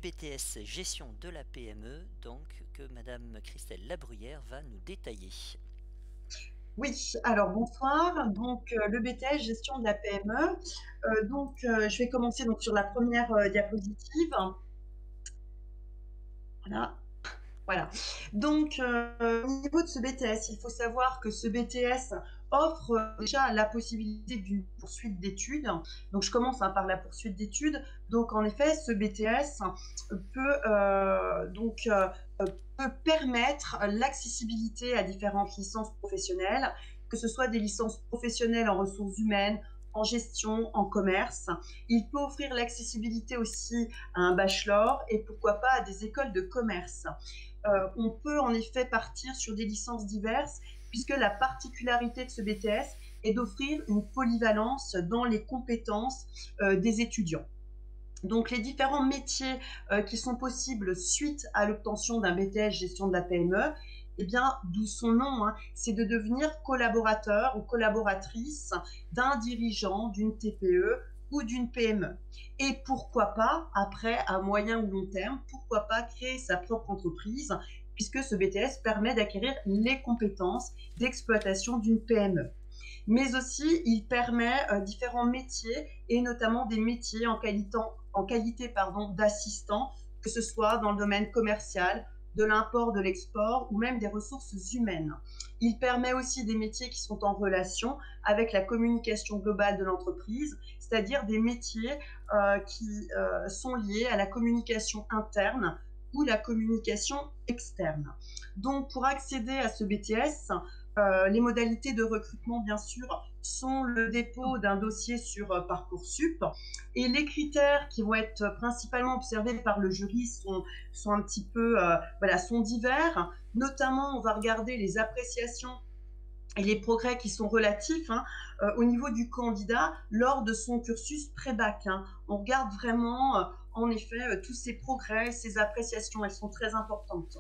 BTS Gestion de la PME, donc que Madame Christelle Labruyère va nous détailler. Oui, alors bonsoir. Le BTS gestion de la PME. Je vais commencer donc sur la première diapositive. Voilà. Voilà. Au niveau de ce BTS, il faut savoir que ce BTS offre déjà la possibilité d'une poursuite d'études. Donc, je commence par la poursuite d'études. Donc, en effet, ce BTS peut, peut permettre l'accessibilité à différentes licences professionnelles, que ce soit des licences professionnelles en ressources humaines, en gestion, en commerce. Il peut offrir l'accessibilité aussi à un bachelor et pourquoi pas à des écoles de commerce. On peut en effet partir sur des licences diverses, puisque la particularité de ce BTS est d'offrir une polyvalence dans les compétences des étudiants. Donc, les différents métiers qui sont possibles suite à l'obtention d'un BTS gestion de la PME, eh bien, d'où son nom, hein, c'est de devenir collaborateur ou collaboratrice d'un dirigeant d'une TPE ou d'une PME. Et pourquoi pas, après, à moyen ou long terme, pourquoi pas créer sa propre entreprise, puisque ce BTS permet d'acquérir les compétences d'exploitation d'une PME. Mais aussi, il permet différents métiers et notamment des métiers en qualité d'assistant, que ce soit dans le domaine commercial, de l'import, de l'export ou même des ressources humaines. Il permet aussi des métiers qui sont en relation avec la communication globale de l'entreprise, c'est-à-dire des métiers qui sont liés à la communication interne ou la communication externe. Donc, pour accéder à ce BTS, les modalités de recrutement, bien sûr, sont le dépôt d'un dossier sur Parcoursup et les critères qui vont être principalement observés par le jury sont un petit peu, sont divers. Notamment, on va regarder les appréciations et les progrès qui sont relatifs au niveau du candidat lors de son cursus pré-bac. On regarde vraiment, en effet, tous ces progrès, ces appréciations, elles sont très importantes.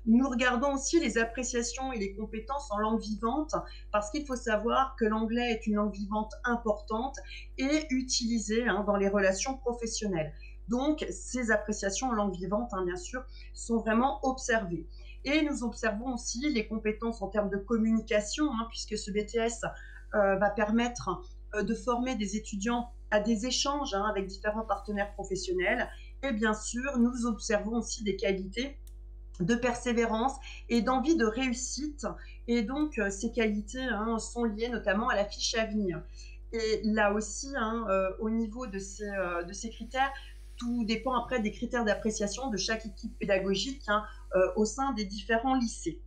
Nous regardons aussi les appréciations et les compétences en langue vivante, parce qu'il faut savoir que l'anglais est une langue vivante importante et utilisée dans les relations professionnelles. Donc, ces appréciations en langue vivante, bien sûr, sont vraiment observées. Et nous observons aussi les compétences en termes de communication, puisque ce BTS va permettre de former des étudiants à des échanges avec différents partenaires professionnels. Et bien sûr, nous observons aussi des qualités de persévérance et d'envie de réussite. Et donc, ces qualités sont liées notamment à la fiche à venir. Et là aussi, au niveau de ces critères, tout dépend après des critères d'appréciation de chaque équipe pédagogique au sein des différents lycées.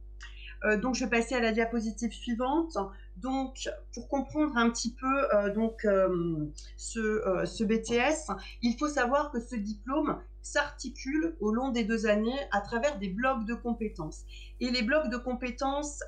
Je vais passer à la diapositive suivante. Donc, pour comprendre un petit peu ce BTS, il faut savoir que ce diplôme s'articule au long des 2 années à travers des blocs de compétences. Et les blocs de compétences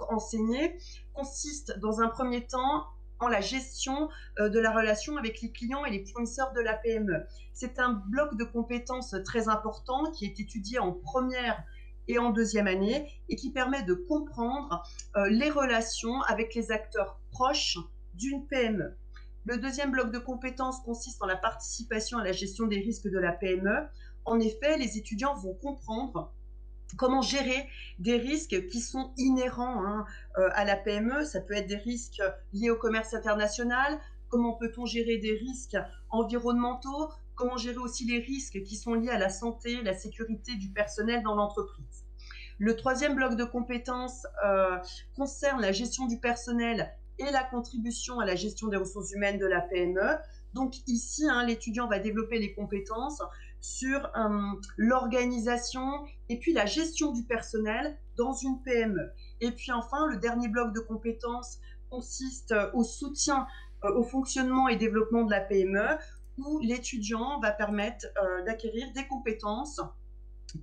enseignés consistent dans un premier temps en la gestion de la relation avec les clients et les fournisseurs de la PME. C'est un bloc de compétences très important qui est étudié en première et en 2e année et qui permet de comprendre les relations avec les acteurs proches d'une PME. Le 2e bloc de compétences consiste en la participation à la gestion des risques de la PME. En effet, les étudiants vont comprendre comment gérer des risques qui sont inhérents à la PME. Ça peut être des risques liés au commerce international. Comment peut-on gérer des risques environnementaux? Comment gérer aussi les risques qui sont liés à la santé, la sécurité du personnel dans l'entreprise? Le 3e bloc de compétences concerne la gestion du personnel et la contribution à la gestion des ressources humaines de la PME. Donc ici, l'étudiant va développer les compétences sur l'organisation et puis la gestion du personnel dans une PME. Et puis enfin, le dernier bloc de compétences consiste au soutien au fonctionnement et développement de la PME, où l'étudiant va permettre d'acquérir des compétences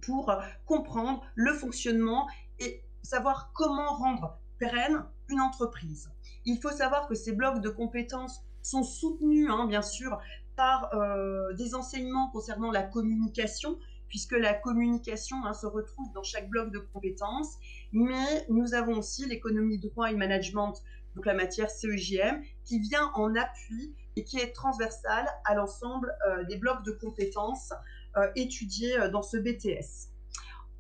pour comprendre le fonctionnement et savoir comment rendre pérenne une entreprise. Il faut savoir que ces blocs de compétences sont soutenus, bien sûr, par des enseignements concernant la communication, puisque la communication se retrouve dans chaque bloc de compétences, mais nous avons aussi l'économie, droit et management, donc la matière CEJM, qui vient en appui et qui est transversale à l'ensemble des blocs de compétences étudiés dans ce BTS.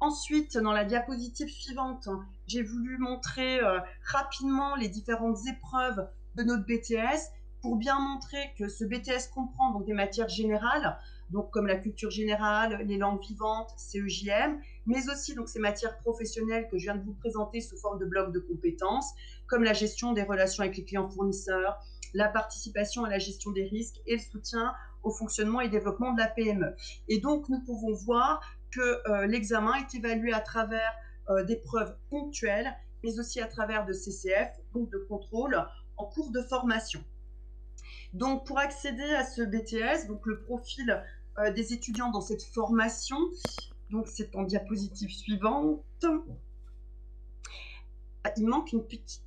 Ensuite, dans la diapositive suivante, j'ai voulu montrer rapidement les différentes épreuves de notre BTS pour bien montrer que ce BTS comprend donc des matières générales, donc comme la culture générale, les langues vivantes, CEJM, mais aussi donc ces matières professionnelles que je viens de vous présenter sous forme de blocs de compétences, comme la gestion des relations avec les clients fournisseurs, la participation à la gestion des risques et le soutien au fonctionnement et développement de la PME. Et donc, nous pouvons voir que l'examen est évalué à travers des preuves ponctuelles, mais aussi à travers de CCF, donc de contrôle en cours de formation. Donc, pour accéder à ce BTS, donc le profil des étudiants dans cette formation, donc c'est en diapositive suivante. Ah, il manque une petite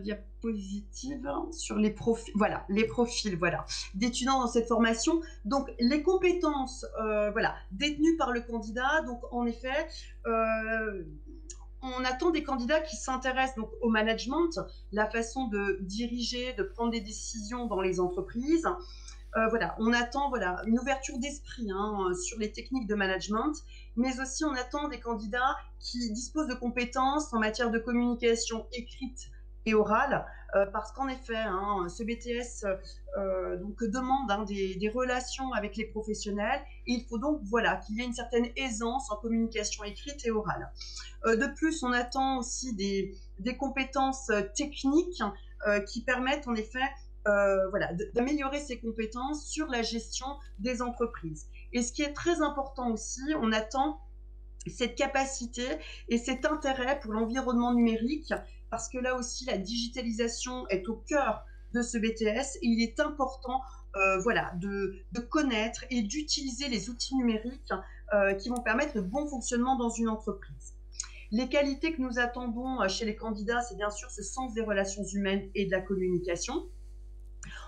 diapositive sur les profils. Voilà, les profils, voilà, d'étudiants dans cette formation. Donc, les compétences, voilà, détenues par le candidat. Donc, en effet, on attend des candidats qui s'intéressent donc au management, la façon de diriger, de prendre des décisions dans les entreprises. Voilà, on attend voilà, une ouverture d'esprit sur les techniques de management, mais aussi on attend des candidats qui disposent de compétences en matière de communication écrite et orale, parce qu'en effet, ce BTS donc, demande des relations avec les professionnels, et il faut donc voilà, qu'il y ait une certaine aisance en communication écrite et orale. De plus, on attend aussi des compétences techniques qui permettent en effet voilà, d'améliorer ses compétences sur la gestion des entreprises. Et ce qui est très important aussi, on attend cette capacité et cet intérêt pour l'environnement numérique, parce que là aussi, la digitalisation est au cœur de ce BTS et il est important voilà, de connaître et d'utiliser les outils numériques qui vont permettre le bon fonctionnement dans une entreprise. Les qualités que nous attendons chez les candidats, c'est bien sûr ce sens des relations humaines et de la communication.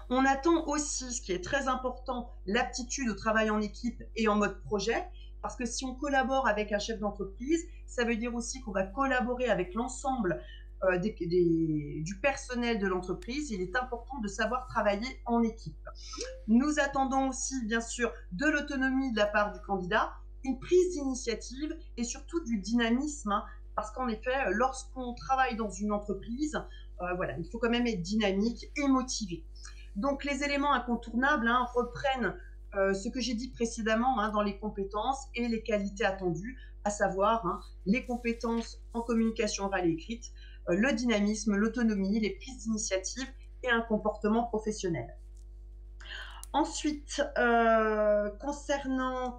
On attend aussi, ce qui est très important, l'aptitude au travail en équipe et en mode projet, parce que si on collabore avec un chef d'entreprise, ça veut dire aussi qu'on va collaborer avec l'ensemble du personnel de l'entreprise. Il est important de savoir travailler en équipe. Nous attendons aussi, bien sûr, de l'autonomie de la part du candidat, une prise d'initiative et surtout du dynamisme, parce qu'en effet, lorsqu'on travaille dans une entreprise, voilà, il faut quand même être dynamique et motivé. Donc, les éléments incontournables reprennent ce que j'ai dit précédemment dans les compétences et les qualités attendues, à savoir les compétences en communication orale et écrite, le dynamisme, l'autonomie, les prises d'initiative et un comportement professionnel. Ensuite, concernant...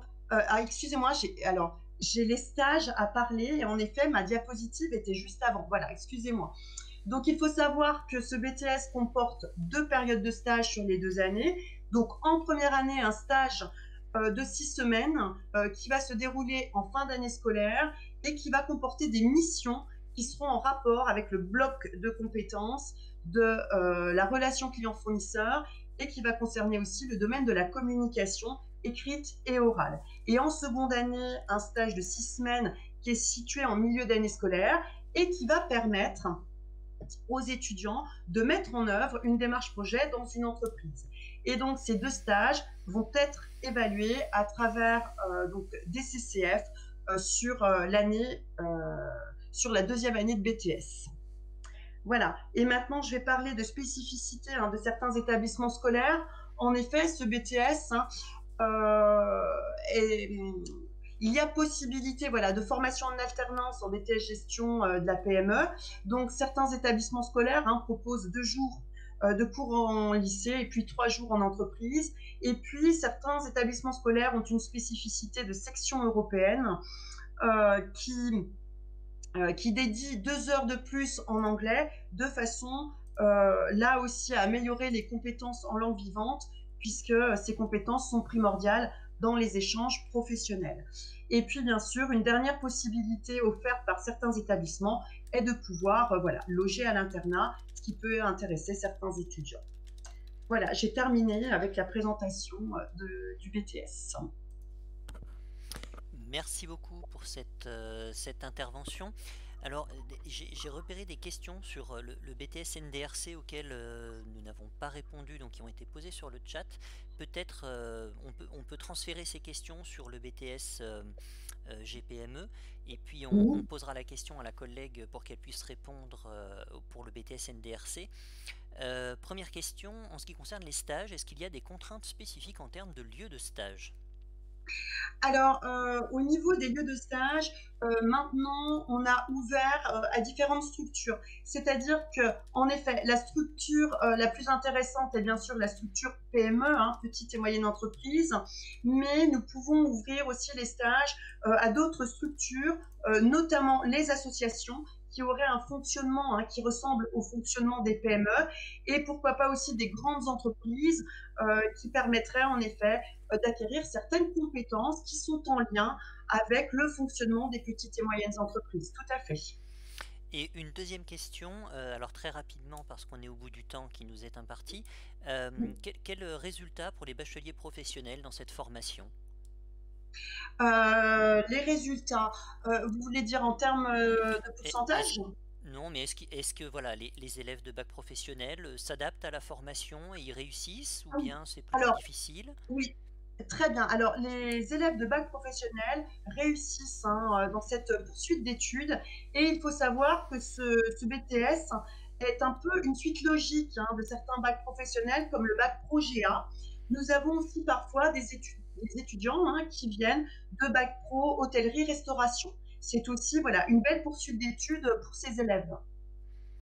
excusez-moi, j'ai les stages à parler et en effet, ma diapositive était juste avant. Voilà, excusez-moi. Donc, il faut savoir que ce BTS comporte 2 périodes de stage sur les 2 années. Donc, en première année, un stage de 6 semaines qui va se dérouler en fin d'année scolaire et qui va comporter des missions qui seront en rapport avec le bloc de compétences de la relation client-fournisseur et qui va concerner aussi le domaine de la communication écrite et orale. Et en seconde année, un stage de 6 semaines qui est situé en milieu d'année scolaire et qui va permettre aux étudiants de mettre en œuvre une démarche projet dans une entreprise. Et donc, ces 2 stages vont être évalués à travers donc, des CCF sur l'année, sur la 2e année de BTS. Voilà. Et maintenant, je vais parler de spécificités de certains établissements scolaires. En effet, ce BTS il y a possibilité voilà, de formation en alternance en BTS gestion de la PME. Donc, certains établissements scolaires proposent 2 jours de cours en lycée et puis 3 jours en entreprise. Et puis, certains établissements scolaires ont une spécificité de section européenne qui dédie 2 heures de plus en anglais de façon, là aussi, à améliorer les compétences en langue vivante, puisque ces compétences sont primordiales dans les échanges professionnels. Et puis, bien sûr, une dernière possibilité offerte par certains établissements est de pouvoir voilà, loger à l'internat, ce qui peut intéresser certains étudiants. Voilà, j'ai terminé avec la présentation du BTS. Merci beaucoup pour cette intervention. Alors, j'ai repéré des questions sur le BTS NDRC auxquelles nous n'avons pas répondu, donc qui ont été posées sur le chat. Peut-être on peut transférer ces questions sur le BTS GPME, et puis on Mhm. posera la question à la collègue pour qu'elle puisse répondre pour le BTS NDRC. Première question, en ce qui concerne les stages, est-ce qu'il y a des contraintes spécifiques en termes de lieu de stage? Alors, au niveau des lieux de stage, maintenant, on a ouvert à différentes structures. C'est-à-dire que, en effet, la structure la plus intéressante est bien sûr la structure PME, hein, petite et moyenne entreprise, mais nous pouvons ouvrir aussi les stages à d'autres structures, notamment les associations qui auraient un fonctionnement hein, qui ressemble au fonctionnement des PME, et pourquoi pas aussi des grandes entreprises qui permettraient en effet d'acquérir certaines compétences qui sont en lien avec le fonctionnement des petites et moyennes entreprises. Tout à fait. Et une deuxième question, alors très rapidement parce qu'on est au bout du temps qui nous est imparti, quel résultat pour les bacheliers professionnels dans cette formation? Les résultats, vous voulez dire en termes de Et est-ce, pourcentage? non, mais est-ce que voilà, les élèves de bac professionnel s'adaptent à la formation et y réussissent, ou Ah oui. bien c'est plutôt Alors, difficile? oui, très bien. Alors, les élèves de bac professionnel réussissent hein, dans cette poursuite d'études et il faut savoir que ce BTS est un peu une suite logique hein, de certains bacs professionnels comme le bac Pro GA. Nous avons aussi parfois des étudiants hein, qui viennent de bac pro hôtellerie-restauration. C'est aussi voilà, une belle poursuite d'études pour ces élèves.